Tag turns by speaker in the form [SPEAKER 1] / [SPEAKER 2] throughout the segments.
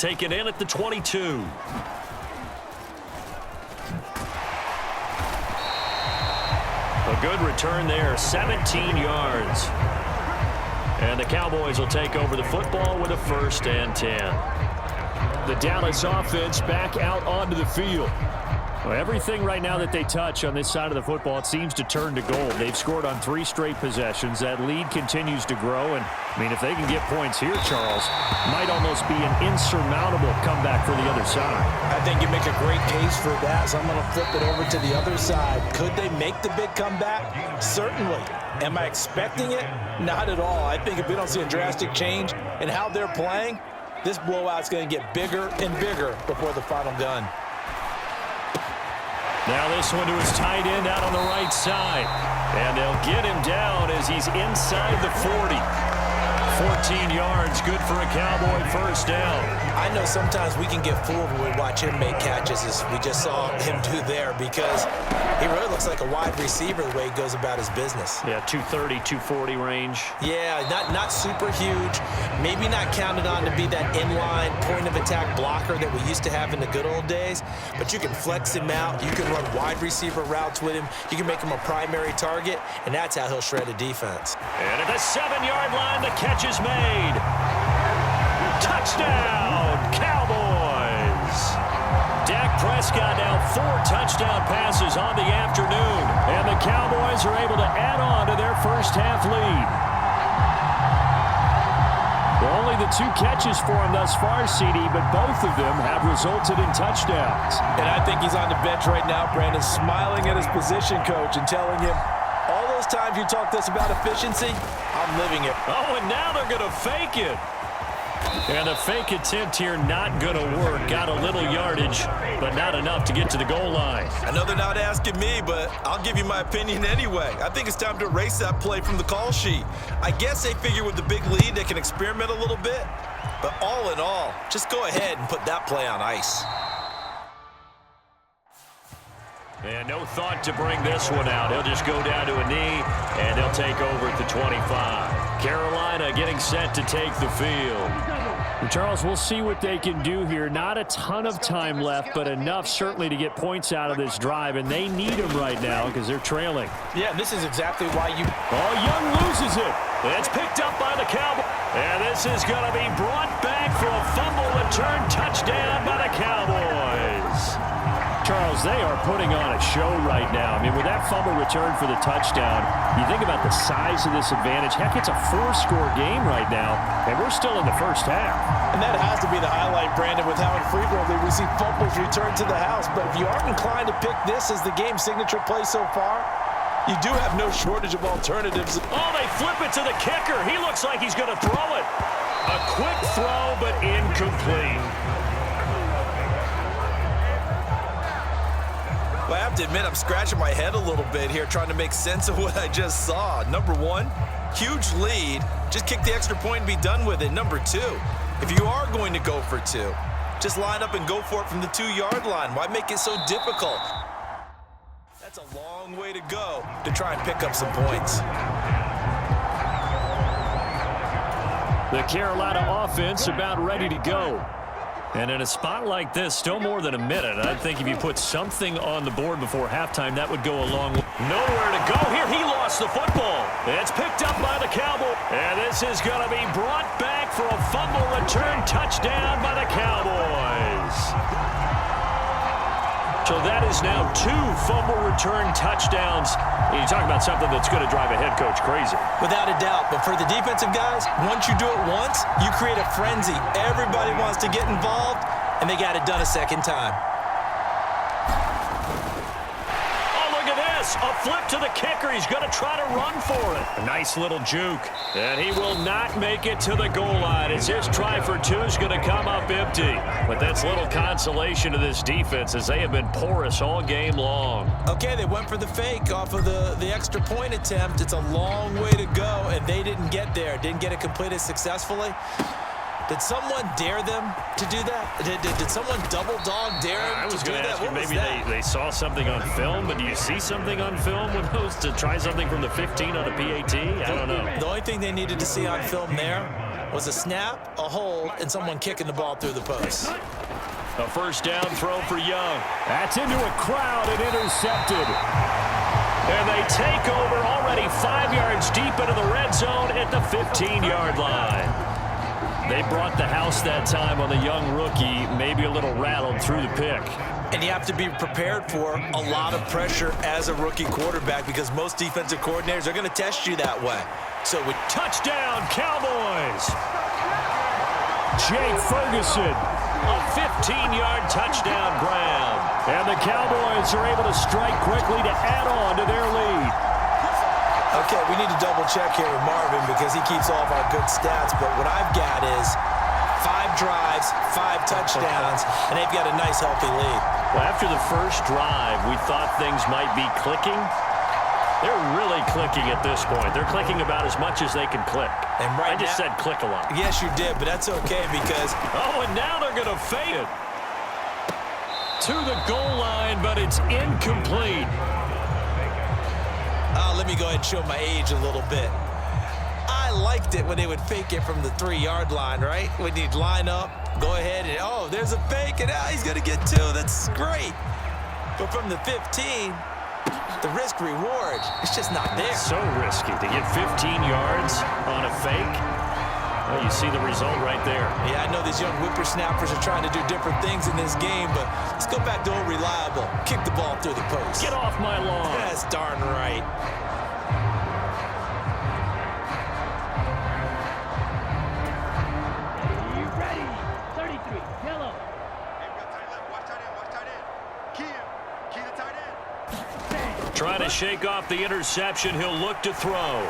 [SPEAKER 1] taken in at the 22. A good return there, 17 yards. And the Cowboys will take over the football with a 1st and 10. The Dallas offense back out onto the field. Well, everything right now that they touch on this side of the football, it seems to turn to gold. They've scored on 3 straight possessions. That lead continues to grow. And, I mean, if they can get points here, Charles, might almost be an insurmountable comeback for the other side.
[SPEAKER 2] I think you make a great case for that, so I'm going to flip it over to the other side. Could they make the big comeback? Certainly. Am I expecting it? Not at all. I think if we don't see a drastic change in how they're playing, this blowout's going to get bigger and bigger before the final gun.
[SPEAKER 1] Now this one to his tight end out on the right side. And they'll get him down as he's inside the 40. 14 yards, good for a Cowboy 1st down.
[SPEAKER 2] I know sometimes we can get fooled when we watch him make catches, as we just saw him do there, because he really looks like a wide receiver the way he goes about his business.
[SPEAKER 1] Yeah, 230, 240 range.
[SPEAKER 2] Yeah, not super huge. Maybe not counted on to be that inline point-of-attack blocker that we used to have in the good old days, but you can flex him out. You can run wide receiver routes with him. You can make him a primary target, and that's how he'll shred a defense.
[SPEAKER 1] And at the 7-yard line, the catch is made. Touchdown, Cowboys! Dak Prescott now 4 touchdown passes on the afternoon, and the Cowboys are able to add on to their first-half lead. Only the 2 catches for him thus far, CD, but both of them have resulted in touchdowns.
[SPEAKER 2] And I think he's on the bench right now, Brandon, smiling at his position coach and telling him, all those times you talked to us about efficiency, I'm living it.
[SPEAKER 1] Oh, and now they're going to fake it. And the fake attempt here not going to work. Got a little yardage, but not enough to get to the goal line.
[SPEAKER 2] I know they're not asking me, but I'll give you my opinion anyway. I think it's time to erase that play from the call sheet. I guess they figure with the big lead they can experiment a little bit. But all in all, just go ahead and put that play on ice.
[SPEAKER 1] And no thought to bring this one out. He'll just go down to a knee, and they'll take over at the 25. Carolina getting set to take the field. And Charles, we'll see what they can do here. Not a ton of time left, but enough certainly to get points out of this drive, and they need them right now because they're trailing.
[SPEAKER 2] Yeah, this is exactly why you...
[SPEAKER 1] Oh, Young loses it. It's picked up by the Cowboys. And this is going to be brought back for a fumble return touchdown by the Cowboys. Charles, they are putting on a show right now. I mean, with that fumble return for the touchdown, you think about the size of this advantage. Heck, it's a 4-score game right now, and we're still in the first half.
[SPEAKER 2] And that has to be the highlight, Brandon, with how infrequently we see fumbles return to the house. But if you aren't inclined to pick this as the game's signature play so far, you do have no shortage of alternatives.
[SPEAKER 1] Oh, they flip it to the kicker. He looks like he's going to throw it. A quick throw, but incomplete.
[SPEAKER 2] Well, I have to admit, I'm scratching my head a little bit here trying to make sense of what I just saw. Number one, huge lead. Just kick the extra point and be done with it. Number two, if you are going to go for 2, just line up and go for it from the 2-yard line. Why make it so difficult? That's a long way to go to try and pick up some points.
[SPEAKER 1] The Carolina offense about ready to go. And in a spot like this, still more than a minute. I think if you put something on the board before halftime, that would go a long way. Nowhere to go here. He lost the football. It's picked up by the Cowboys. And this is going to be brought back for a fumble return touchdown by the Cowboys. So that is now 2 fumble return touchdowns. You talk about something that's going to drive a head coach crazy.
[SPEAKER 2] Without a doubt. But for the defensive guys, once you do it once, you create a frenzy. Everybody wants to get involved, and they got it done a second time.
[SPEAKER 1] A flip to the kicker. He's going to try to run for it. A nice little juke. And he will not make it to the goal line as his try for 2 is going to come up empty. But that's little consolation to this defense as they have been porous all game long.
[SPEAKER 2] Okay, they went for the fake off of the extra point attempt. It's a long way to go, and they didn't get there. Didn't get it completed successfully. Did someone dare them to do that? Did someone double dog dare them to do that?
[SPEAKER 1] I was going to ask you, maybe they saw something on film, but do you see something on film with those to try something from the 15 on a PAT? I don't know.
[SPEAKER 2] The only thing they needed to see on film there was a snap, a hold, and someone kicking the ball through the post.
[SPEAKER 1] A first down throw for Young. That's into a crowd and intercepted. And they take over already 5 yards deep into the red zone at the 15-yard line. They brought the house that time on the young rookie, maybe a little rattled through the pick.
[SPEAKER 2] And you have to be prepared for a lot of pressure as a rookie quarterback because most defensive coordinators are going to test you that way. So with
[SPEAKER 1] touchdown, Cowboys! Jake Ferguson, a 15-yard touchdown grab. And the Cowboys are able to strike quickly to add on to their lead.
[SPEAKER 2] Okay, we need to double check here with Marvin because he keeps all of our good stats, but what I've got is 5 drives, 5 touchdowns, and they've got a nice, healthy lead.
[SPEAKER 1] Well, after the first drive, we thought things might be clicking. They're really clicking at this point. They're clicking about as much as they can click.
[SPEAKER 2] And right
[SPEAKER 1] I just said click a lot.
[SPEAKER 2] Yes, you did, but that's okay because...
[SPEAKER 1] Oh, and now they're going to fade it to the goal line, but it's incomplete.
[SPEAKER 2] Let me go ahead and show my age a little bit. I liked it when they would fake it from the 3-yard line, right? When you'd line up, go ahead and, oh, there's a fake, and he's going to get 2. That's great. But from the 15, the risk-reward, it's just not there.
[SPEAKER 1] So risky to get 15 yards on a fake. Well, you see the result right there.
[SPEAKER 2] Yeah, I know these young whippersnappers are trying to do different things in this game, but let's go back to old reliable. Kick the ball through the post.
[SPEAKER 1] Get off my lawn.
[SPEAKER 2] That's darn right.
[SPEAKER 1] Trying to shake off the interception. He'll look to throw.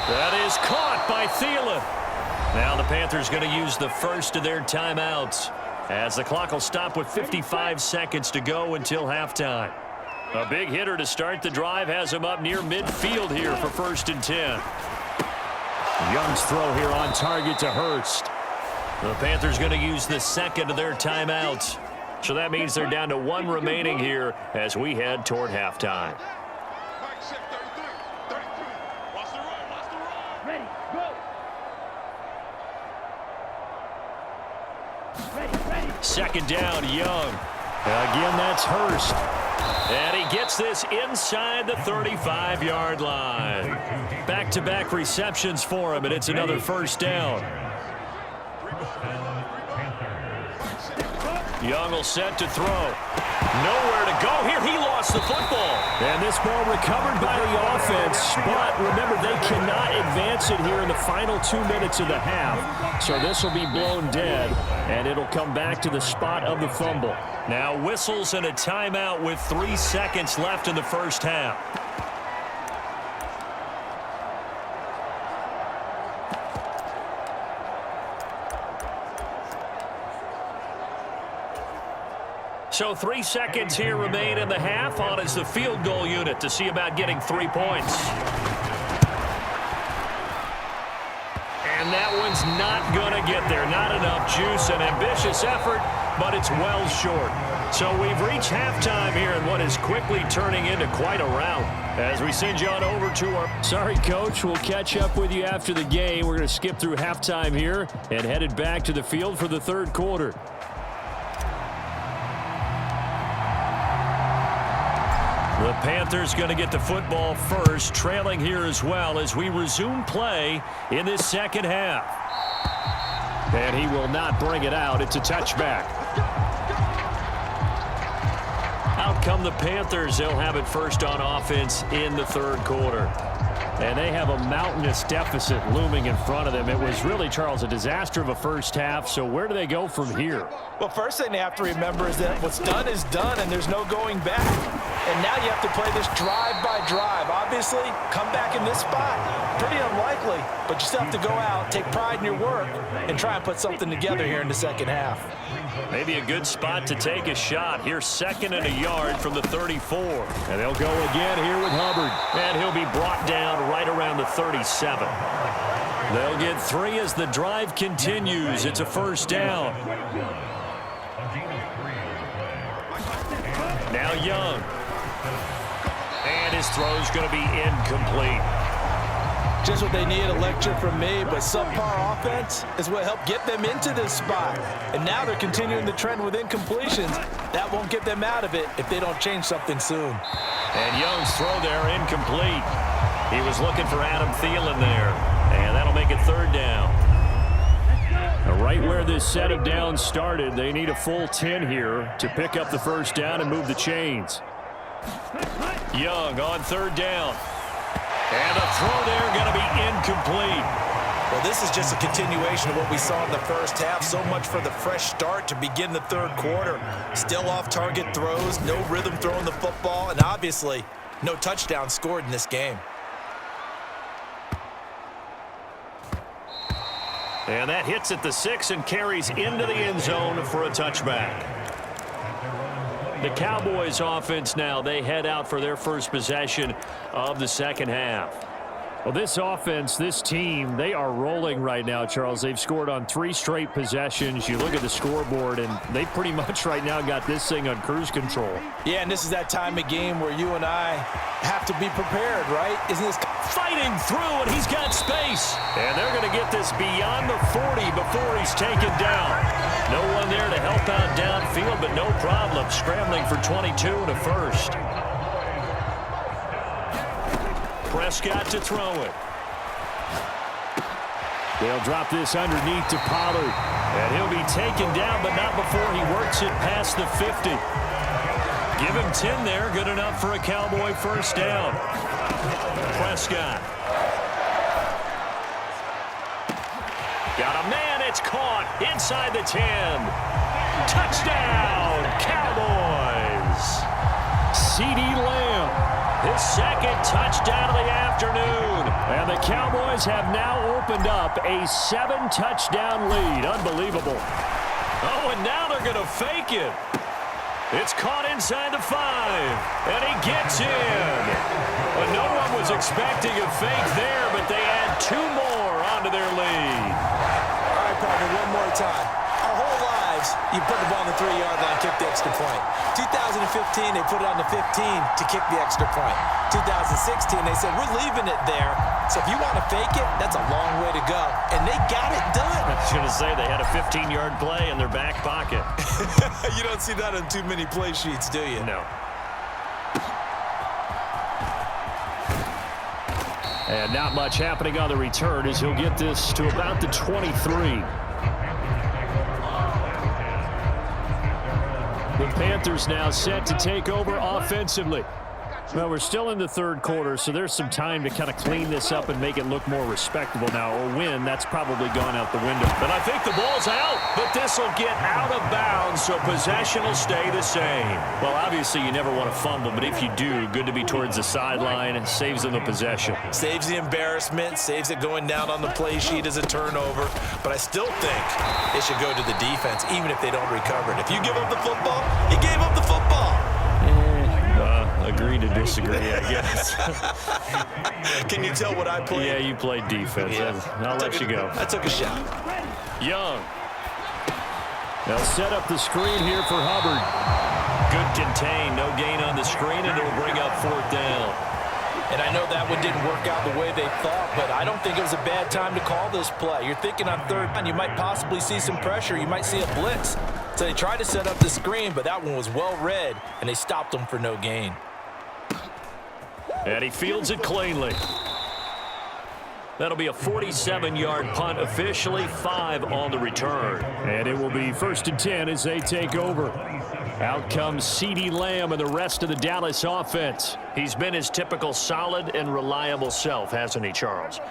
[SPEAKER 1] That is caught by Thielen. Now the Panthers going to use the first of their timeouts as the clock will stop with 55 seconds to go until halftime. A big hitter to start the drive has him up near midfield here for 1st and 10. Young's throw here on target to Hurst. The Panthers going to use the second of their timeouts. So that means they're down to 1 remaining here as we head toward halftime.
[SPEAKER 3] Ready, go. Ready.
[SPEAKER 1] Second down, Young. Again, that's Hurst. And he gets this inside the 35-yard line. Back-to-back receptions for him, and it's another first down. Young will set to throw. Nowhere to go here. He lost the football. And this ball recovered by the offense. But remember, they cannot advance it here in the final 2 minutes of the half. So this will be blown dead, and it'll come back to the spot of the fumble. Now whistles and a timeout with 3 seconds left in the first half. So 3 seconds here remain in the half. On is the field goal unit to see about getting 3 points. And that one's not going to get there. Not enough juice. An ambitious effort, but it's well short. So we've reached halftime here in what is quickly turning into quite a rout. As we send you on over to our... Sorry, Coach. We'll catch up with you after the game. We're going to skip through halftime here and headed back to the field for the third quarter. The Panthers going to get the football first, trailing here as well as we resume play in this second half. And he will not bring it out. It's a touchback. Out come the Panthers. They'll have it first on offense in the third quarter. And they have a mountainous deficit looming in front of them. It was really, Charles, a disaster of a first half. So where do they go from here?
[SPEAKER 2] Well, first thing they have to remember is that what's done is done, and there's no going back. And now you have to play this drive by drive. Obviously, come back in this spot. Pretty unlikely, but you still have to go out, take pride in your work, and try and put something together here in the second half.
[SPEAKER 1] Maybe a good spot to take a shot. Here's 2nd and a yard from the 34. And they'll go again here with Hubbard. And he'll be brought down right around the 37. They'll get 3 as the drive continues. It's a first down. Now Young. And his throw's going to be incomplete.
[SPEAKER 2] Just what they need, a lecture from me, but subpar offense is what helped get them into this spot. And now they're continuing the trend with incompletions. That won't get them out of it if they don't change something soon.
[SPEAKER 1] And Young's throw there incomplete. He was looking for Adam Thielen there, and that'll make it third down. Right where this set of downs started, they need a full 10 here to pick up the first down and move the chains. Young on third down. And a throw there going to be incomplete.
[SPEAKER 2] Well, this is just a continuation of what we saw in the first half. So much for the fresh start to begin the third quarter. Still off-target throws, no rhythm throwing the football, and obviously no touchdown scored in this game.
[SPEAKER 1] And that hits at the 6 and carries into the end zone for a touchback. The Cowboys offense now, they head out for their first possession of the second half. Well, this offense, this team, they are rolling right now, Charles. They've scored on 3 straight possessions. You look at the scoreboard, and they pretty much right now got this thing on cruise control.
[SPEAKER 2] Yeah, and this is that time of game where you and I have to be prepared, right? Isn't this
[SPEAKER 1] fighting through, and he's got space. And they're going to get this beyond the 40 before he's taken down. No one there to help out downfield, but no problem. Scrambling for 22 and a first. Prescott to throw it. They'll drop this underneath to Pollard. And he'll be taken down, but not before he works it past the 50. Give him 10 there. Good enough for a Cowboy first down. Prescott. Got a man. It's caught inside the 10. Touchdown, Cowboys. CeeDee Lamb. His second touchdown of the afternoon. And the Cowboys have now opened up a 7-touchdown lead. Unbelievable. Oh, and now they're going to fake it. It's caught inside the 5. And he gets in. Well, no one was expecting a fake there, but they add 2 more onto their lead.
[SPEAKER 2] All right, partner, one more time. Our whole lives, you put the ball on the 3-yard line, kick the extra point. 2015, they put it on the 15 to kick the extra point. 2016, they said, we're leaving it there. So if you want to fake it, that's a long way to go. And they got it done.
[SPEAKER 1] I was going to say, they had a 15-yard play in their back pocket.
[SPEAKER 2] You don't see that on too many play sheets, do you?
[SPEAKER 1] No. And not much happening on the return as he'll get this to about the 23. The Panthers now set to take over offensively. Well, we're still in the third quarter, so there's some time to kind of clean this up and make it look more respectable now. A win, that's probably gone out the window. But I think the ball's out, but this will get out of bounds, so possession will stay the same. Well, obviously, you never want to fumble, but if you do, good to be towards the sideline. It saves them the possession.
[SPEAKER 2] Saves the embarrassment, saves it going down on the play sheet as a turnover. But I still think it should go to the defense, even if they don't recover it. If you give up the football, you gave up the football.
[SPEAKER 1] Agree to disagree, I guess.
[SPEAKER 2] Can you tell what I played?
[SPEAKER 1] Yeah, you played defense. Yeah. I'll let you go.
[SPEAKER 2] I took a shot.
[SPEAKER 1] Young. They'll set up the screen here for Hubbard. Good contain. No gain on the screen, and it'll bring up 4th down.
[SPEAKER 2] And I know that one didn't work out the way they thought, but I don't think it was a bad time to call this play. You're thinking on 3rd down, you might possibly see some pressure. You might see a blitz. So they tried to set up the screen, but that one was well read, and they stopped them for no gain.
[SPEAKER 1] And he fields it cleanly. That'll be a 47-yard punt, officially 5 on the return. And it will be 1st and 10 as they take over. Out comes CeeDee Lamb and the rest of the Dallas offense. He's been his typical solid and reliable self, hasn't he, Charles?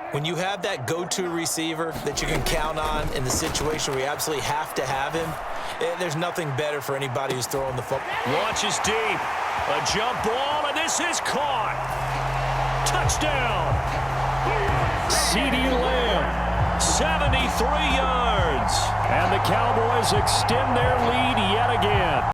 [SPEAKER 2] When you have that go-to receiver that you can count on in the situation where you absolutely have to have him, there's nothing better for anybody who's throwing the football.
[SPEAKER 1] Launches deep. A jump ball, and this is caught. Touchdown. CeeDee Lamb, 73 yards. And the Cowboys extend their lead yet again.